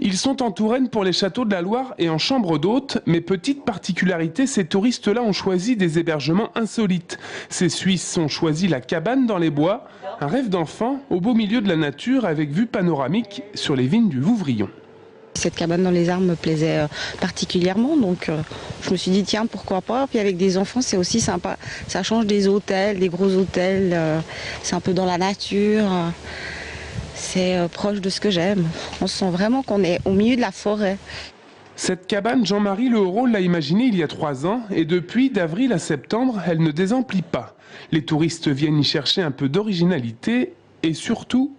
Ils sont en Touraine pour les châteaux de la Loire et en chambre d'hôtes, mais petite particularité, ces touristes-là ont choisi des hébergements insolites. Ces Suisses ont choisi la cabane dans les bois, un rêve d'enfant au beau milieu de la nature avec vue panoramique sur les vignes du Vouvrion. Cette cabane dans les arbres me plaisait particulièrement, donc je me suis dit tiens pourquoi pas. Puis avec des enfants c'est aussi sympa, ça change des hôtels, des gros hôtels, c'est un peu dans la nature. C'est proche de ce que j'aime. On sent vraiment qu'on est au milieu de la forêt. Cette cabane, Jean-Marie Leheureux l'a imaginée il y a 3 ans et depuis, d'avril à septembre, elle ne désemplit pas. Les touristes viennent y chercher un peu d'originalité et surtout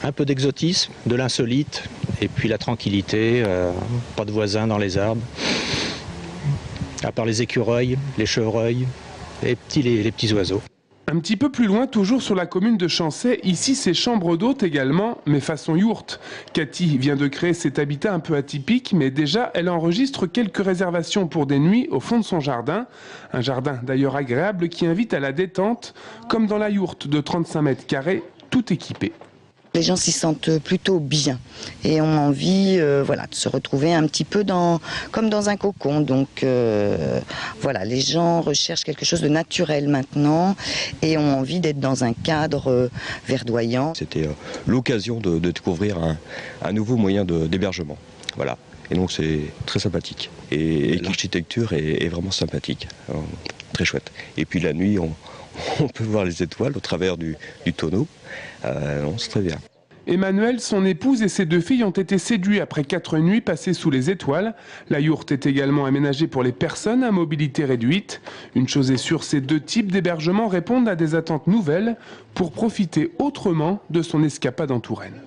un peu d'exotisme, de l'insolite et puis la tranquillité, pas de voisins dans les arbres. À part les écureuils, les chevreuils, les petits oiseaux. Un petit peu plus loin, toujours sur la commune de Chancey, ici c'est chambre d'hôtes également, mais façon yourte. Cathy vient de créer cet habitat un peu atypique, mais déjà elle enregistre quelques réservations pour des nuits au fond de son jardin. Un jardin d'ailleurs agréable qui invite à la détente, comme dans la yourte de 35 mètres carrés, tout équipé. Les gens s'y sentent plutôt bien et ont envie de se retrouver un petit peu comme dans un cocon. Donc voilà, les gens recherchent quelque chose de naturel maintenant et ont envie d'être dans un cadre verdoyant. C'était l'occasion de découvrir un nouveau moyen d'hébergement. Voilà. Et donc c'est très sympathique. Et l'architecture est vraiment sympathique, très chouette. Et puis la nuit, on peut voir les étoiles au travers du tonneau. C'est très bien. Emmanuel, son épouse et ses 2 filles ont été séduits après 4 nuits passées sous les étoiles. La yourte est également aménagée pour les personnes à mobilité réduite. Une chose est sûre, ces 2 types d'hébergements répondent à des attentes nouvelles pour profiter autrement de son escapade en Touraine.